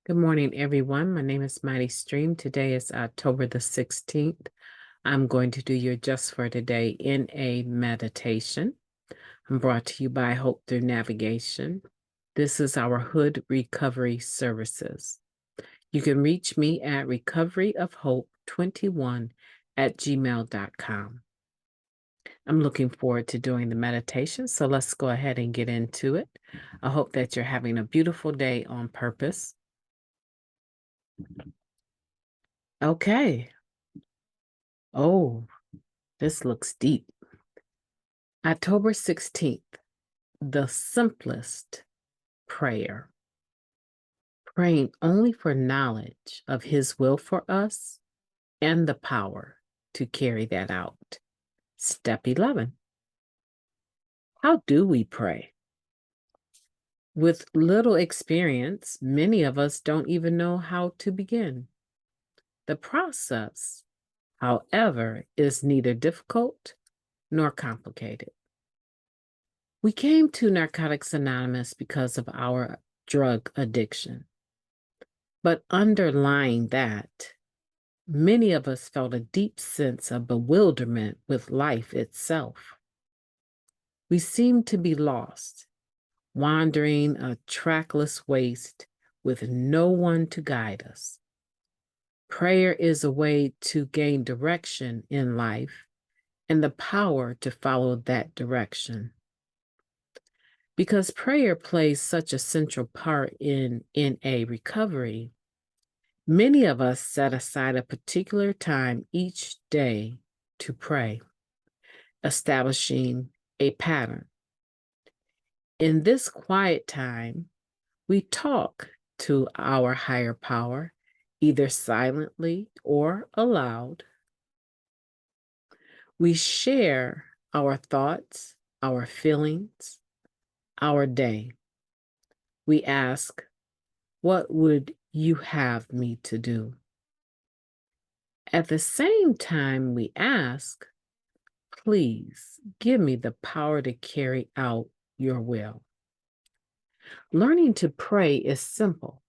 Good morning, everyone. My name is MightyStream. Today is October the 16th. I'm going to do your Just for Today in a meditation. I'm brought to you by Hope Through Navigation. This is our H.O.D Recovery Services. You can reach me at recoveryofhope21@gmail.com. I'm looking forward to doing the meditation, so let's go ahead and get into it. I hope that you're having a beautiful day on purpose. Okay. Oh, this looks deep. October 16th, the simplest prayer. Praying only for knowledge of His will for us and the power to carry that out. Step 11. How do we pray? With little experience, many of us don't even know how to begin. The process, however, is neither difficult nor complicated. We came to Narcotics Anonymous because of our drug addiction. But underlying that, many of us felt a deep sense of bewilderment with life itself. We seemed to be lost, wandering a trackless waste with no one to guide us. Prayer is a way to gain direction in life and the power to follow that direction. Because prayer plays such a central part in NA recovery, many of us set aside a particular time each day to pray, establishing a pattern. In this quiet time, we talk to our higher power, either silently or aloud. We share our thoughts, our feelings, our day. We ask, what would you have me to do? At the same time, we ask, please give me the power to carry out your will. Learning to pray is simple.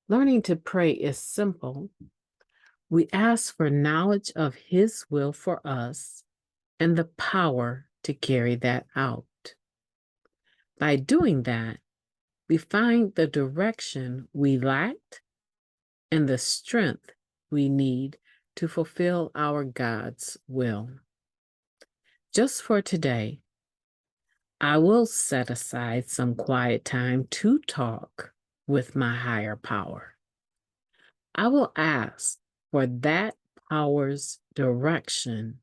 Learning to pray is simple. We ask for knowledge of His will for us and the power to carry that out. By doing that, we find the direction we lacked and the strength we need to fulfill our God's will. Just for today, I will set aside some quiet time to talk with my higher power. I will ask for that power's direction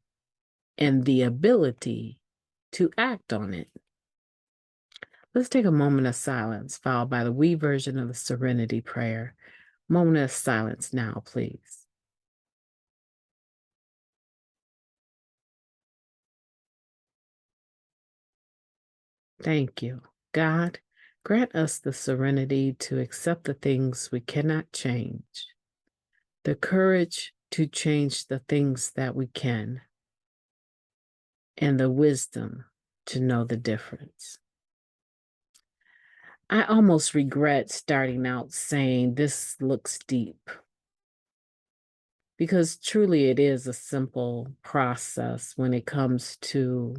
and the ability to act on it. Let's take a moment of silence, followed by the we version of the Serenity Prayer. Moment of silence now, please. Thank you. God, grant us the serenity to accept the things we cannot change, the courage to change the things that we can, and the wisdom to know the difference. I almost regret starting out saying this looks deep, because truly it is a simple process when it comes to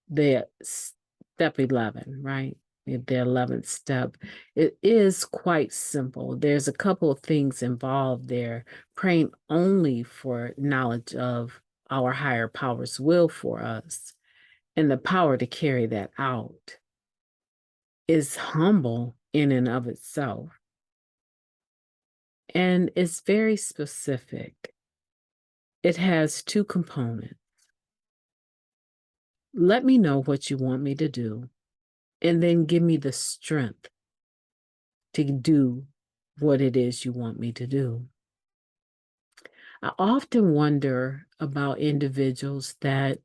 the step 11, right? The 11th step. It is quite simple. There's a couple of things involved there. Praying only for knowledge of our higher power's will for us and the power to carry that out is humble in and of itself. And it's very specific. It has two components. Let me know what you want me to do, and then give me the strength to do what it is you want me to do. I often wonder about individuals that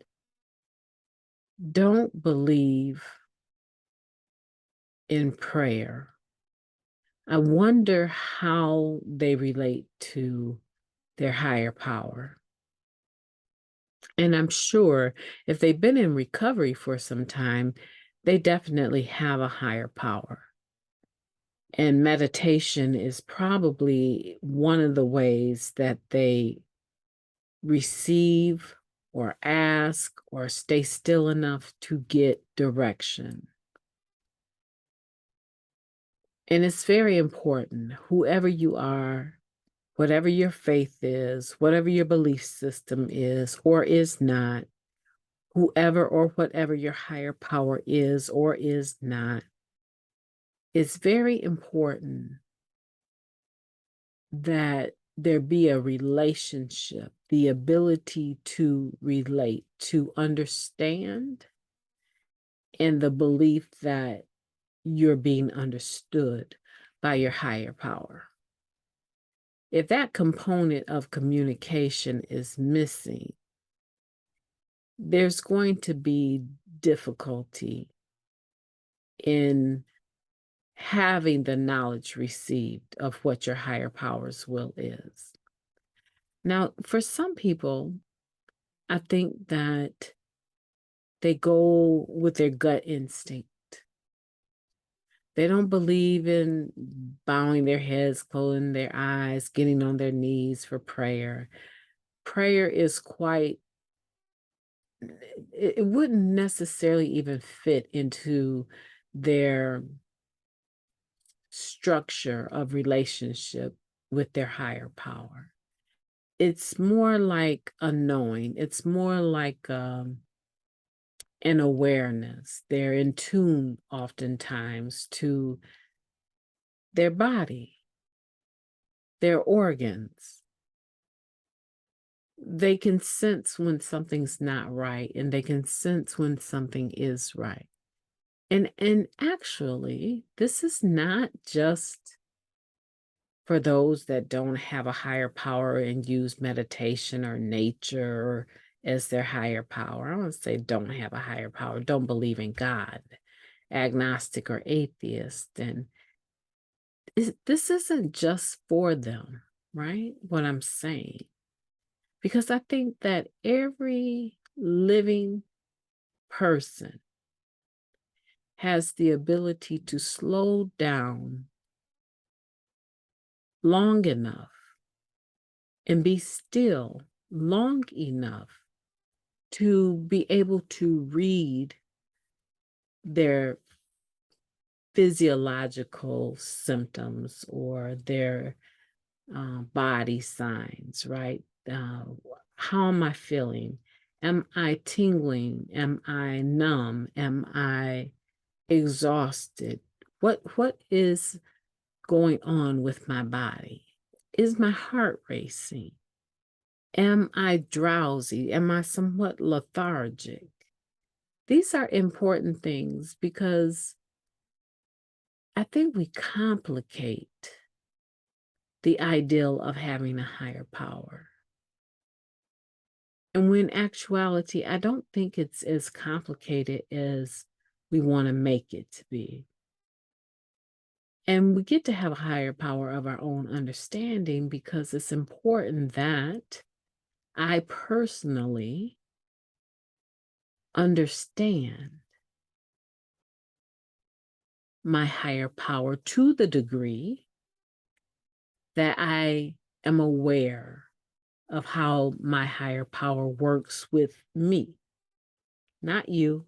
don't believe in prayer. I wonder how they relate to their higher power. And I'm sure if they've been in recovery for some time, they definitely have a higher power. And meditation is probably one of the ways that they receive or ask or stay still enough to get direction. And it's very important, whoever you are, whatever your faith is, whatever your belief system is or is not, whoever or whatever your higher power is or is not, it's very important that there be a relationship, the ability to relate, to understand, and the belief that you're being understood by your higher power. If that component of communication is missing, there's going to be difficulty in having the knowledge received of what your higher power's will is. Now, for some people, I think that they go with their gut instinct. They don't believe in bowing their heads, closing their eyes, getting on their knees for prayer. Prayer is quite, it wouldn't necessarily even fit into their structure of relationship with their higher power. It's more like a knowing. It's more like an awareness. They're in tune oftentimes to their body, their organs. They can sense when something's not right, and they can sense when something is right. And actually, this is not just for those that don't have a higher power and use meditation or nature as their higher power. I want to say don't have a higher power, don't believe in God, agnostic or atheist. And this isn't just for them, right? What I'm saying. Because I think that every living person has the ability to slow down long enough and be still long enough to be able to read their physiological symptoms or their body signs, right? How am I feeling? Am I tingling? Am I numb? Am I exhausted? What is going on with my body? Is my heart racing? Am I drowsy? Am I somewhat lethargic? These are important things because I think we complicate the ideal of having a higher power. And when in actuality, I don't think it's as complicated as we want to make it to be. And we get to have a higher power of our own understanding because it's important that I personally understand my higher power to the degree that I am aware of how my higher power works with me, not you,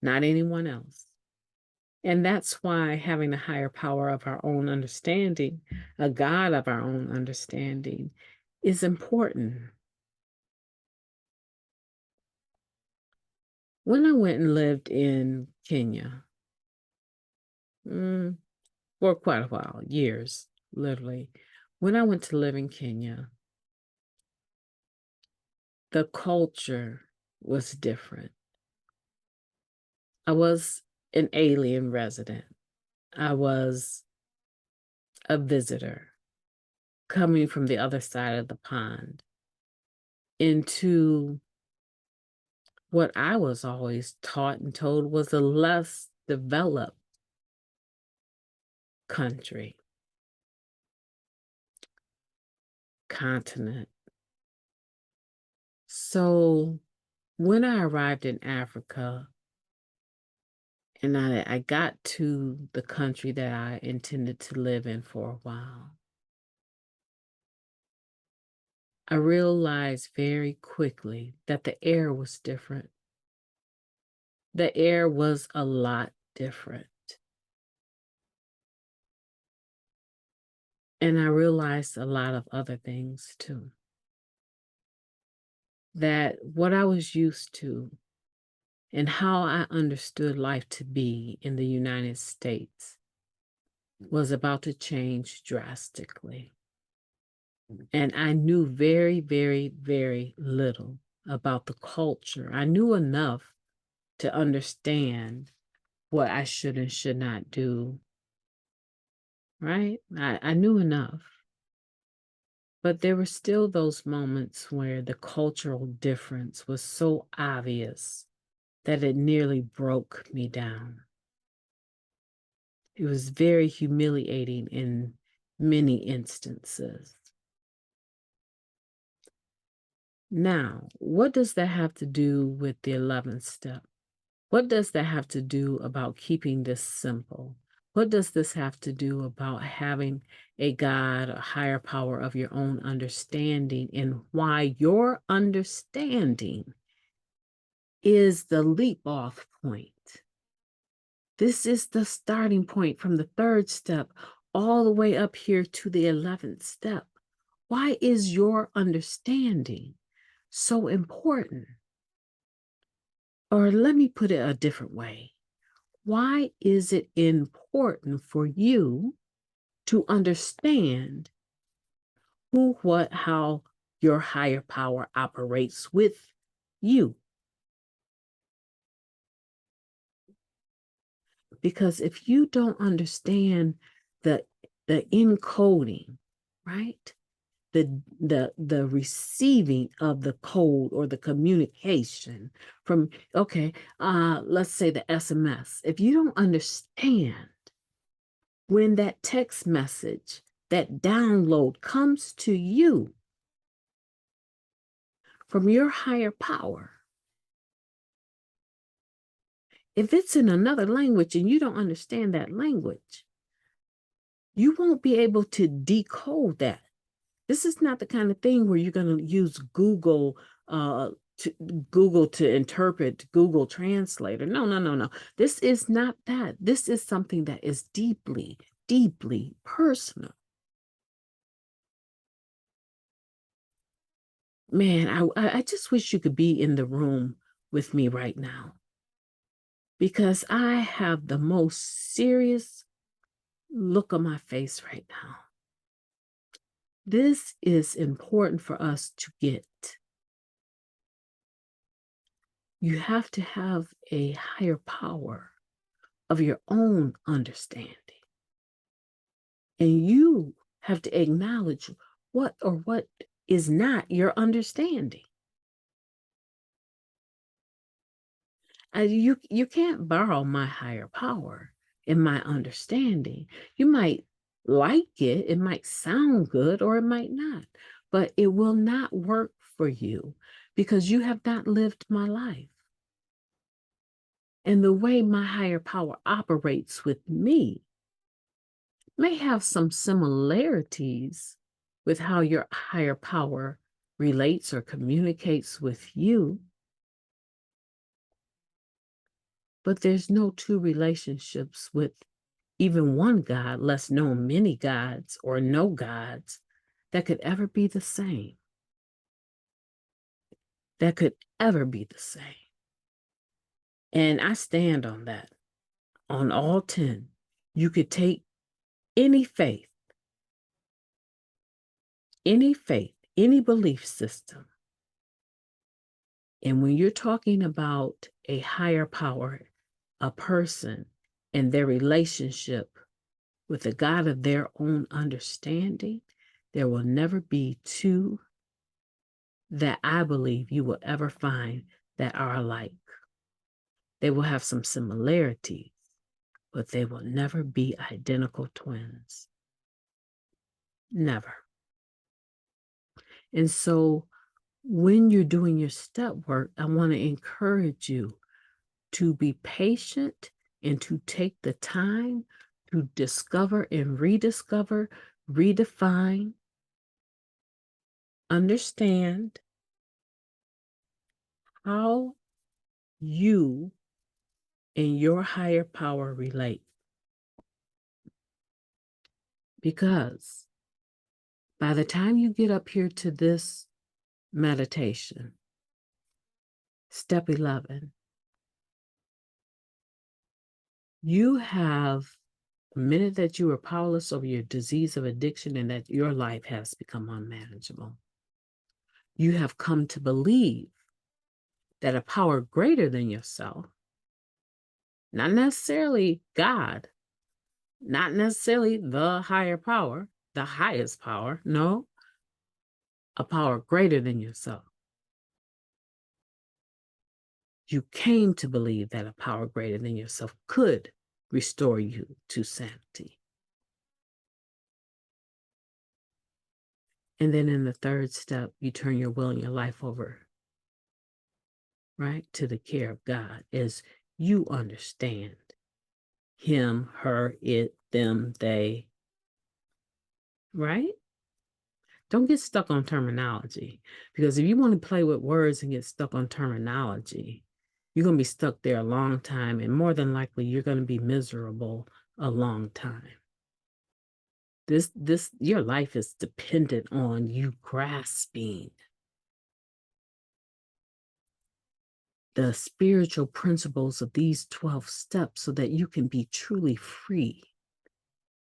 not anyone else. And that's why having a higher power of our own understanding, a God of our own understanding, is important. When I went and lived in Kenya, for quite a while, years, literally, when I went to live in Kenya, the culture was different. I was an alien resident. I was a visitor coming from the other side of the pond into what I was always taught and told was a less developed country, continent, So when I arrived in Africa and I got to the country that I intended to live in for a while, I realized very quickly that the air was different. The air was a lot different. And I realized a lot of other things too. That what I was used to and how I understood life to be in the United States was about to change drastically. And I knew very, very, very little about the culture. I knew enough to understand what I should and should not do, right? I knew enough. But there were still those moments where the cultural difference was so obvious that it nearly broke me down. It was very humiliating in many instances. Now, what does that have to do with the 11th step? What does that have to do about keeping this simple? What does this have to do about having a God, a higher power of your own understanding, and why your understanding is the leap off point? This is the starting point from the 3rd step all the way up here to the 11th step. Why is your understanding so important? Or let me put it a different way. Why is it important for you to understand who, what, how your higher power operates with you? Because if you don't understand the encoding, right? The receiving of the code or the communication from, okay, let's say the SMS. If you don't understand when that text message, that download comes to you from your higher power, if it's in another language and you don't understand that language, you won't be able to decode that. This is not the kind of thing where you're going to use to Google to interpret Google Translator. No, no, no, no. This is not that. This is something that is deeply, deeply personal. Man, I just wish you could be in the room with me right now, because I have the most serious look on my face right now. This is important for us to get. You have to have a higher power of your own understanding. And you have to acknowledge what is not your understanding. You can't borrow my higher power and my understanding. You might like it, it might sound good, or it might not, but it will not work for you because you have not lived my life. And the way my higher power operates with me may have some similarities with how your higher power relates or communicates with you. But there's no two relationships with even one God, less known many gods or no gods, that could ever be the same. That could ever be the same. And I stand on that, on all 10. You could take any faith, any belief system. And when you're talking about a higher power, a person, and their relationship with the God of their own understanding, there will never be two that I believe you will ever find that are alike. They will have some similarities, but they will never be identical twins. Never. And so when you're doing your step work, I want to encourage you to be patient and to take the time to discover and rediscover, redefine, understand how you and your higher power relate. Because by the time you get up here to this meditation, step 11, you have the minute that you are powerless over your disease of addiction and that your life has become unmanageable. You have come to believe that a power greater than yourself, not necessarily God, not necessarily the higher power, the highest power, no, a power greater than yourself. You came to believe that a power greater than yourself could restore you to sanity. And then in the third step, you turn your will and your life over, right, to the care of God as you understand him, her, it, them, they, right? Don't get stuck on terminology, because if you want to play with words and get stuck on terminology, you're going to be stuck there a long time, and more than likely, you're going to be miserable a long time. Your life is dependent on you grasping the spiritual principles of these 12 steps so that you can be truly free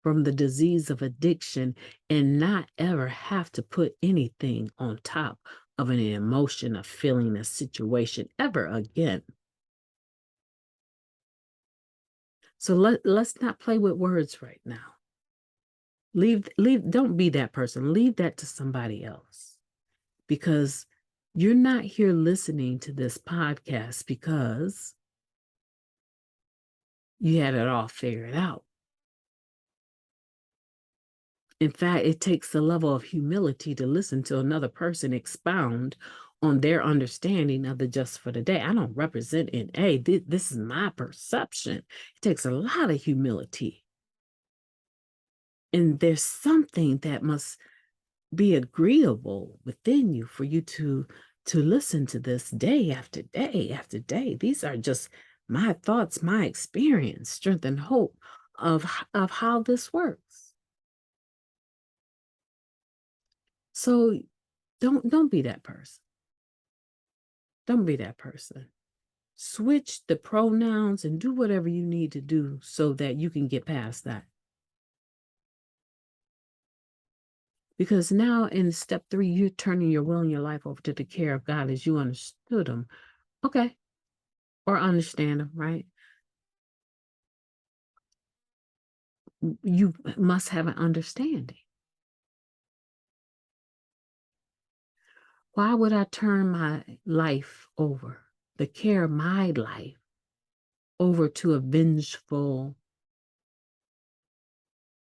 from the disease of addiction and not ever have to put anything on top of an emotion, a feeling, a situation ever again. So let's not play with words right now. Don't be that person. Leave that to somebody else, because you're not here listening to this podcast because you had it all figured out. In fact, it takes a level of humility to listen to another person expound on their understanding of the just for the day. I don't represent it. Hey, this is my perception. It takes a lot of humility. And there's something that must be agreeable within you for you to listen to this day after day after day. These are just my thoughts, my experience, strength, and hope of how this works. So don't be that person. Don't be that person. Switch the pronouns and do whatever you need to do so that you can get past that. Because now in step 3, you're turning your will and your life over to the care of God as you understood them. Okay. Or understand them, right? You must have an understanding. Why would I turn my life over, the care of my life, over to a vengeful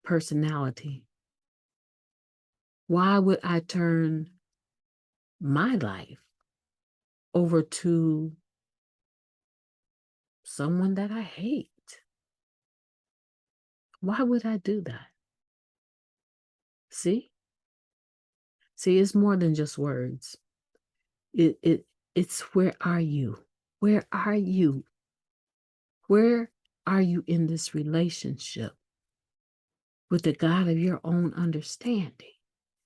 personality? Why would I turn my life over to someone that I hate? Why would I do that? See, it's more than just words. It's where are you? Where are you? Where are you in this relationship with the God of your own understanding?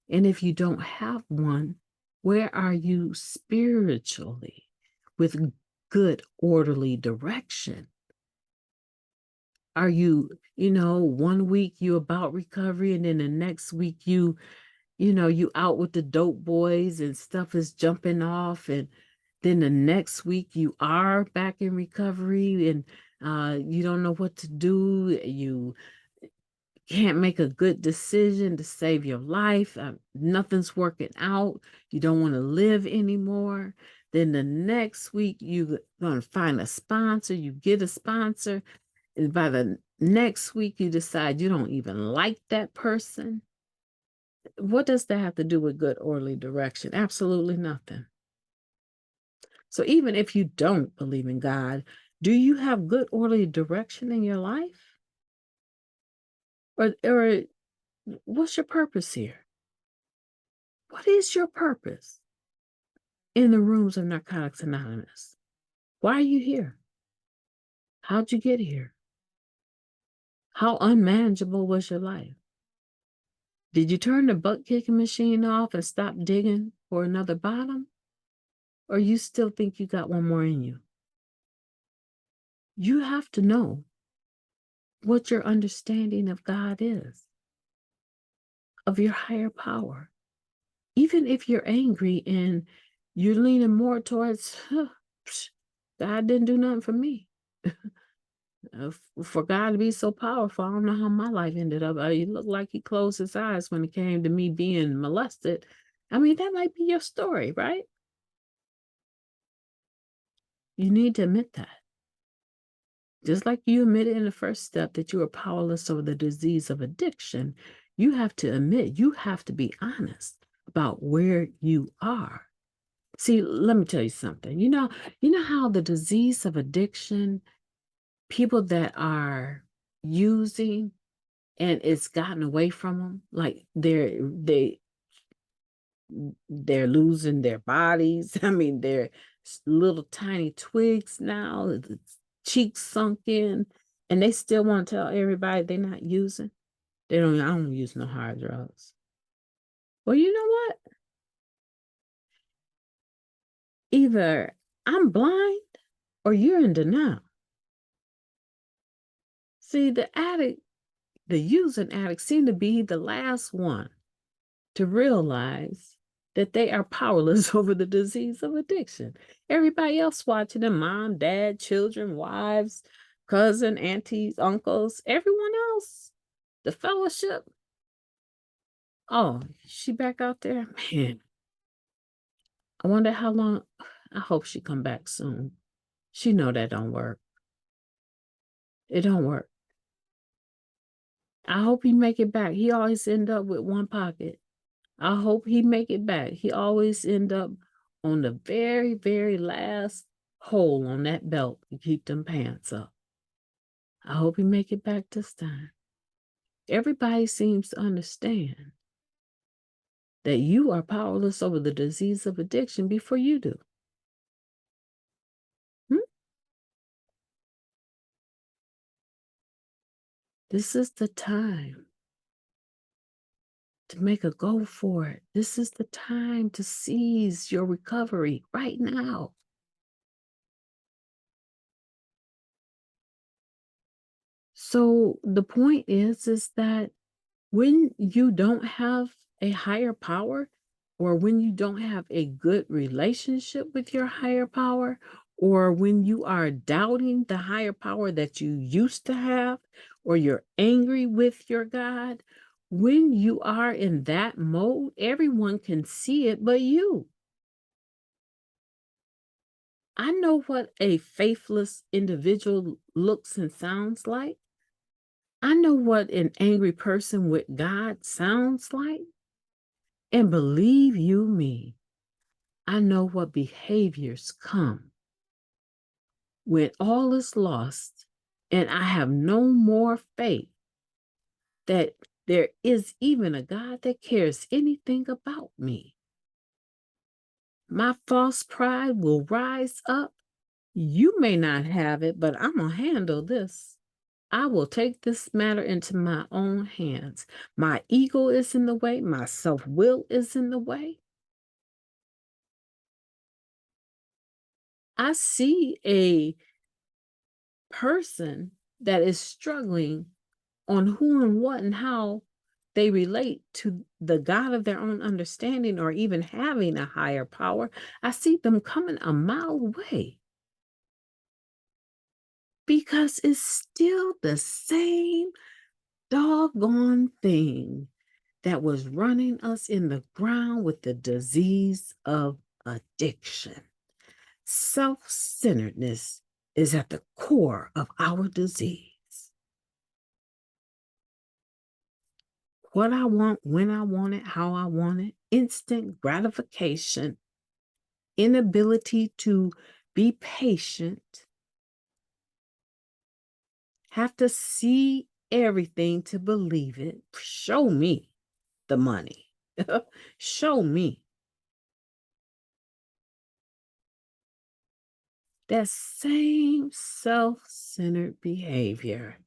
And if you don't have one, where are you spiritually with good, orderly direction? Are you, one week you about recovery and then the next week you out with the dope boys and stuff is jumping off, and then the next week you are back in recovery and you don't know what to do. You can't make a good decision to save your life. Nothing's working out. You don't want to live anymore. Then the next week you're going to find a sponsor. You get a sponsor. And by the next week you decide you don't even like that person. What does that have to do with good orderly direction? Absolutely nothing. So even if you don't believe in God, do you have good orderly direction in your life? Or what's your purpose here? What is your purpose in the rooms of Narcotics Anonymous? Why are you here? How'd you get here? How unmanageable was your life? Did you turn the butt kicking machine off and stop digging for another bottom? Or you still think you got one more in you? You have to know what your understanding of God is, of your higher power. Even if you're angry and you're leaning more towards, God didn't do nothing for me. For God to be so powerful, I don't know how my life ended up. He looked like he closed his eyes when it came to me being molested. I mean, that might be your story, right? You need to admit that. Just like you admitted in the first step that you are powerless over the disease of addiction, you have to admit, you have to be honest about where you are. See, let me tell you something. You know how the disease of addiction, people that are using and it's gotten away from them, like they're losing their bodies. I mean, they're little tiny twigs now, the cheeks sunk in, and they still want to tell everybody they're not using. I don't use no hard drugs. Well, you know what? Either I'm blind or you're in denial. See, the using addict seem to be the last one to realize that they are powerless over the disease of addiction. Everybody else watching them, mom, dad, children, wives, cousin, aunties, uncles, everyone else, the fellowship. Oh, she back out there? Man, I wonder how long. I hope she come back soon. She know that don't work. It don't work. I hope he make it back. He always end up with one pocket. I hope he make it back. He always end up on the very, very last hole on that belt to keep them pants up. I hope he make it back this time. Everybody seems to understand that you are powerless over the disease of addiction before you do. Hmm? This is the time to make a go for it. This is the time to seize your recovery right now. So the point is that when you don't have a higher power, or when you don't have a good relationship with your higher power, or when you are doubting the higher power that you used to have, or you're angry with your God, when you are in that mode, everyone can see it but you. I know what a faithless individual looks and sounds like. I know what an angry person with God sounds like. And believe you me, I know what behaviors come when all is lost and I have no more faith that there is even a God that cares anything about me. My false pride will rise up. You may not have it, but I'm going to handle this. I will take this matter into my own hands. My ego is in the way. My self-will is in the way. I see a person that is struggling on who and what and how they relate to the God of their own understanding or even having a higher power, I see them coming a mile away because it's still the same doggone thing that was running us in the ground with the disease of addiction. Self-centeredness is at the core of our disease. What I want, when I want it, how I want it, instant gratification inability to be patient, have to see everything to believe it. Show me the money. Show me. That same self-centered behavior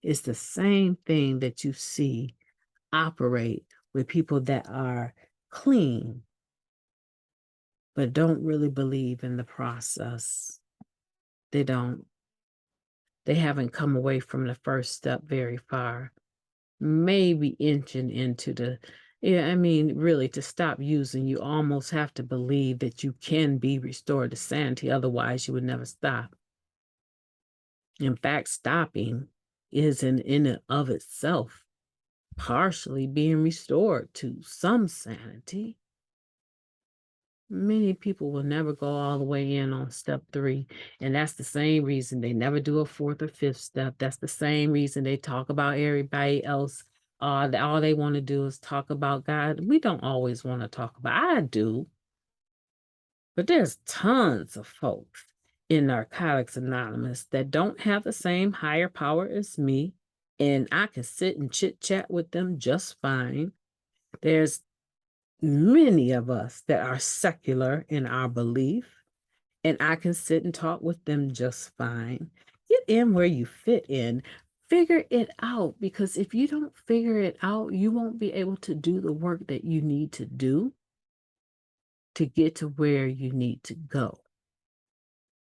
is the same thing that you see operate with people that are clean, but don't really believe in the process. They don't. They haven't come away from the first step very far. Maybe inching into the, yeah, I mean, really, to stop using, you almost have to believe that you can be restored to sanity. Otherwise, you would never stop. In fact, stopping is in and of itself partially being restored to some sanity. Many people will never go all the way in on step 3. And that's the same reason they never do a 4th or 5th step. That's the same reason they talk about everybody else. All they want to do is talk about God. We don't always want to talk about, I do, but there's tons of folks in Narcotics Anonymous that don't have the same higher power as me. And I can sit and chit chat with them just fine. There's many of us that are secular in our belief, and I can sit and talk with them just fine. Get in where you fit in. Figure it out, because if you don't figure it out, you won't be able to do the work that you need to do to get to where you need to go,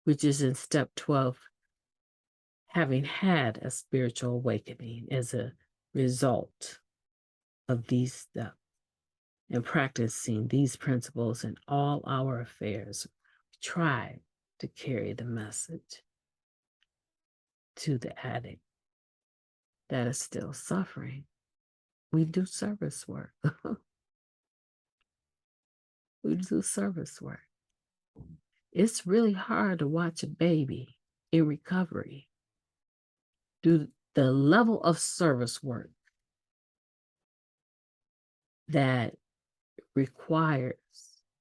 which is in step 12, having had a spiritual awakening as a result of these steps. And practicing these principles in all our affairs, we try to carry the message to the addict that is still suffering. We do service work. We do service work. It's really hard to watch a baby in recovery do the level of service work that requires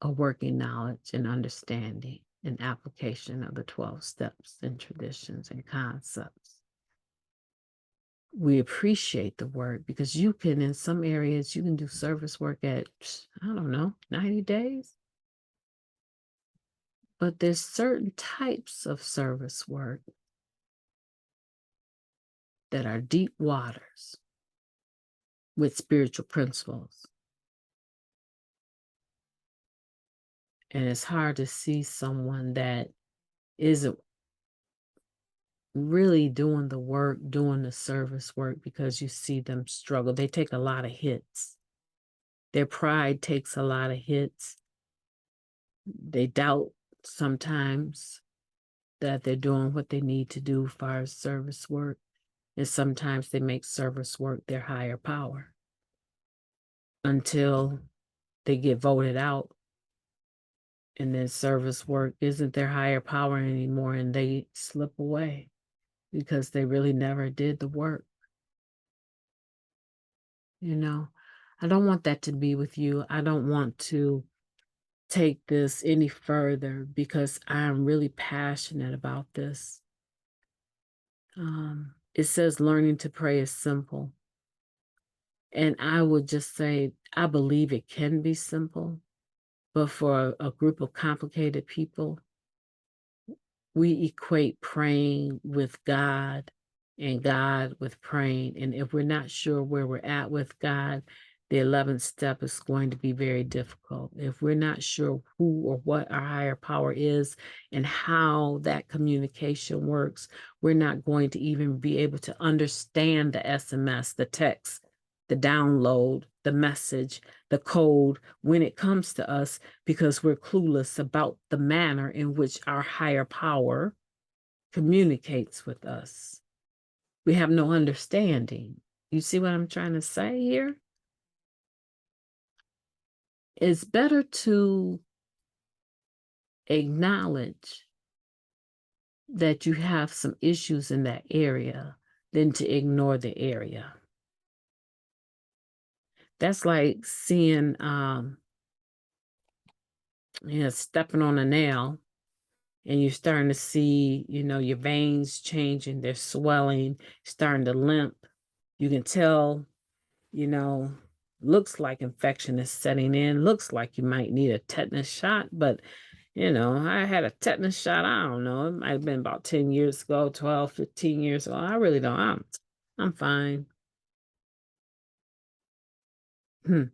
a working knowledge and understanding and application of the 12 steps and traditions and concepts. We appreciate the work because you can, in some areas, you can do service work at, I don't know, 90 days. But there's certain types of service work that are deep waters with spiritual principles. And it's hard to see someone that isn't really doing the work, doing the service work, because you see them struggle. They take a lot of hits. Their pride takes a lot of hits. They doubt sometimes that they're doing what they need to do as far as service work. And sometimes they make service work their higher power until they get voted out. And then service work isn't their higher power anymore, and they slip away because they really never did the work. You know, I don't want that to be with you. I don't want to take this any further because I'm really passionate about this. It says learning to pray is simple. And I would just say, I believe it can be simple, but for a group of complicated people, we equate praying with God and God with praying. And if we're not sure where we're at with God, the 11th step is going to be very difficult. If we're not sure who or what our higher power is and how that communication works, we're not going to even be able to understand the SMS, the text, the download, the message, the code when it comes to us, because we're clueless about the manner in which our higher power communicates with us. We have no understanding. You see what I'm trying to say here? It's better to acknowledge that you have some issues in that area than to ignore the area. That's like seeing stepping on a nail, and you're starting to see, your veins changing, they're swelling, starting to limp. You can tell, looks like infection is setting in, looks like you might need a tetanus shot, but I had a tetanus shot, I don't know, it might have been about 10 years ago, 12, 15 years ago. I really don't. I'm fine. You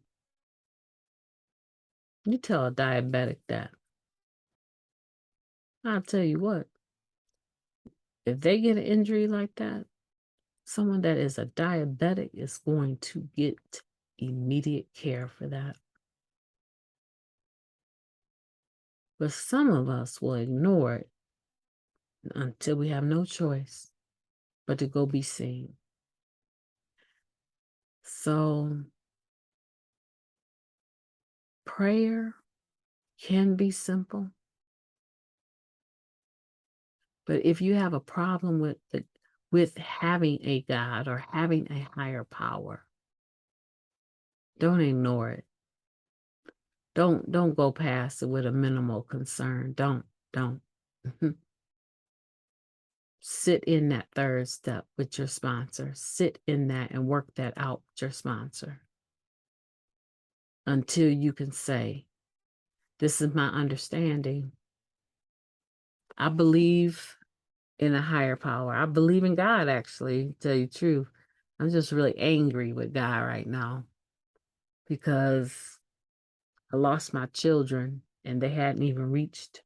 tell a diabetic that. I'll tell you what, if they get an injury like that, someone that is a diabetic is going to get immediate care for that. But some of us will ignore it until we have no choice but to go be seen. So prayer can be simple, but if you have a problem with having a God or having a higher power, don't ignore it. Don't go past it with a minimal concern. Don't. Sit in that third step with your sponsor. Sit in that and work that out with your sponsor until you can say, this is my understanding. I believe in a higher power. I believe in God, actually, to tell you the truth. I'm just really angry with God right now because I lost my children and they hadn't even reached,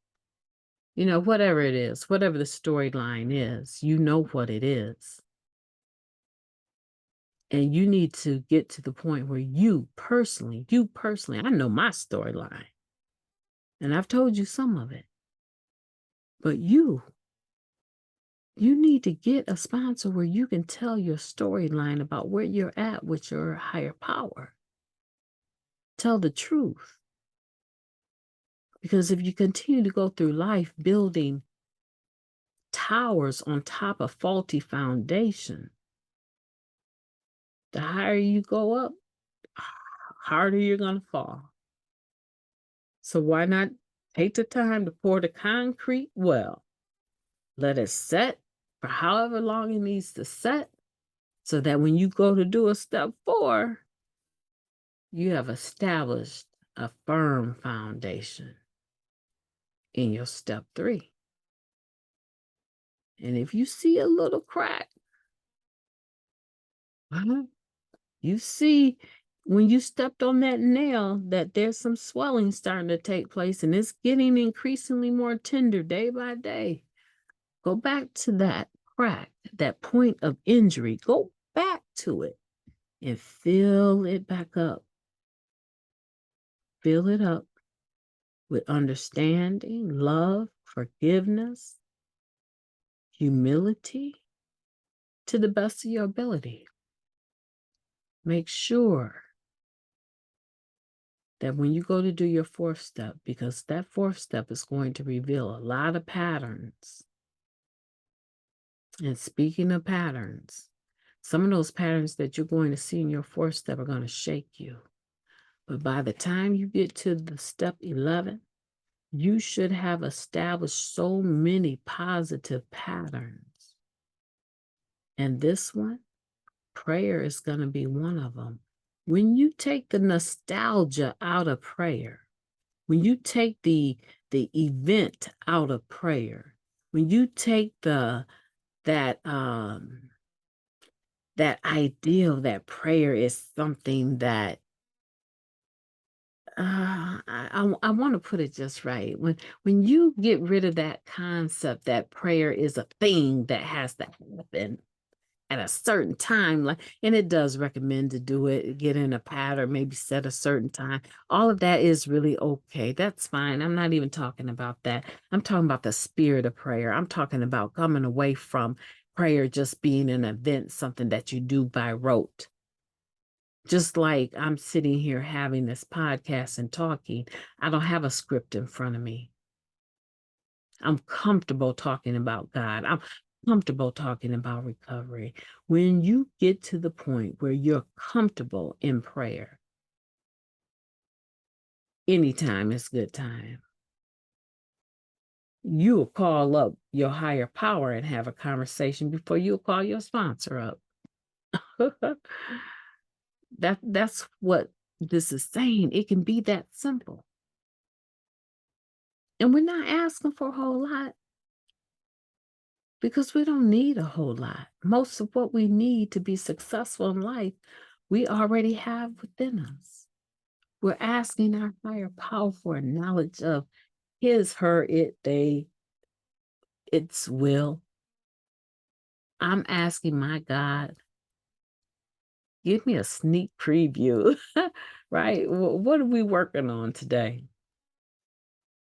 whatever it is, whatever the storyline is, what it is. And you need to get to the point where you personally, I know my storyline. And I've told you some of it. But you need to get a sponsor where you can tell your storyline about where you're at with your higher power. Tell the truth. Because if you continue to go through life building towers on top of faulty foundation, the higher you go up, harder you're going to fall. So why not take the time to pour the concrete well? Let it set for however long it needs to set so that when you go to do a step 4, you have established a firm foundation in your step 3. And if you see a little crack, you see when you stepped on that nail that there's some swelling starting to take place and it's getting increasingly more tender day by day. Go back to that crack, that point of injury. Go back to it and fill it back up. Fill it up with understanding, love, forgiveness, humility to the best of your ability. Make sure that when you go to do your 4th step, because that 4th step is going to reveal a lot of patterns. And speaking of patterns, some of those patterns that you're going to see in your 4th step are going to shake you. But by the time you get to the step 11, you should have established so many positive patterns. And this one, prayer is going to be one of them. When you take the nostalgia out of prayer, when you take the event out of prayer, when you take that ideal that prayer is something that I want to put it just right. When you get rid of that concept that prayer is a thing that has to happen at a certain time, and it does recommend to do it, get in a pattern, maybe set a certain time. All of that is really okay. That's fine. I'm not even talking about that. I'm talking about the spirit of prayer. I'm talking about coming away from prayer just being an event, something that you do by rote. Just like I'm sitting here having this podcast and talking, I don't have a script in front of me. I'm comfortable talking about God. I'm comfortable talking about recovery. When you get to the point where you're comfortable in prayer, anytime is good time. You'll call up your higher power and have a conversation before you'll call your sponsor up. That's what this is saying. It can be that simple. And we're not asking for a whole lot because we don't need a whole lot. Most of what we need to be successful in life, we already have within us. We're asking our higher power for a knowledge of his, her, it, they, its will. I'm asking my God, give me a sneak preview, right? What are we working on today?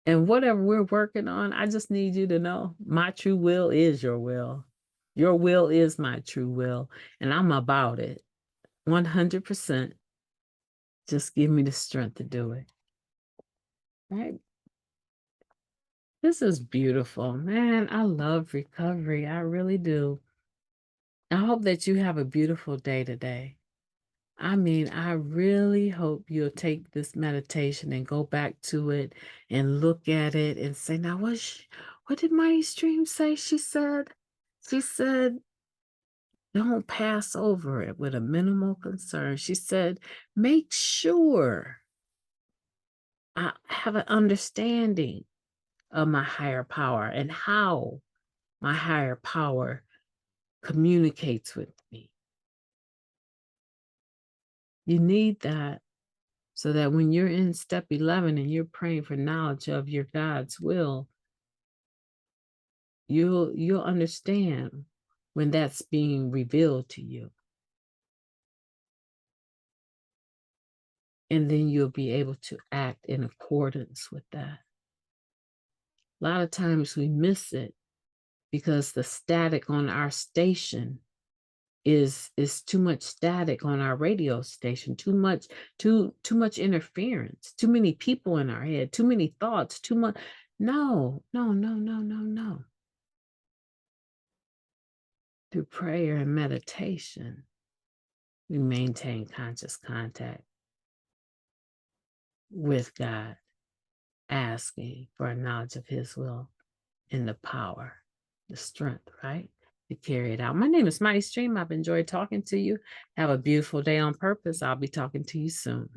And whatever we're working on, I just need you to know my true will is your will. Your will is my true will, and I'm about it 100%. Just give me the strength to do it. Right? This is beautiful, man. I love recovery. I really do. I hope that you have a beautiful day today. I mean, I really hope you'll take this meditation and go back to it and look at it and say, now, what did MightyStream say? She said, don't pass over it with a minimal concern. She said, make sure I have an understanding of my higher power and how my higher power communicates with me. You need that so that when you're in step 11 and you're praying for knowledge of your God's will, you'll understand when that's being revealed to you. And then you'll be able to act in accordance with that. A lot of times we miss it because the static on our station is too much static on our radio station, too much interference, too many people in our head, too many thoughts, too much. No. Through prayer and meditation, we maintain conscious contact with God, asking for a knowledge of his will and the power, the strength, right? To carry it out. My name is MightyStream. I've enjoyed talking to you. Have a beautiful day on purpose. I'll be talking to you soon.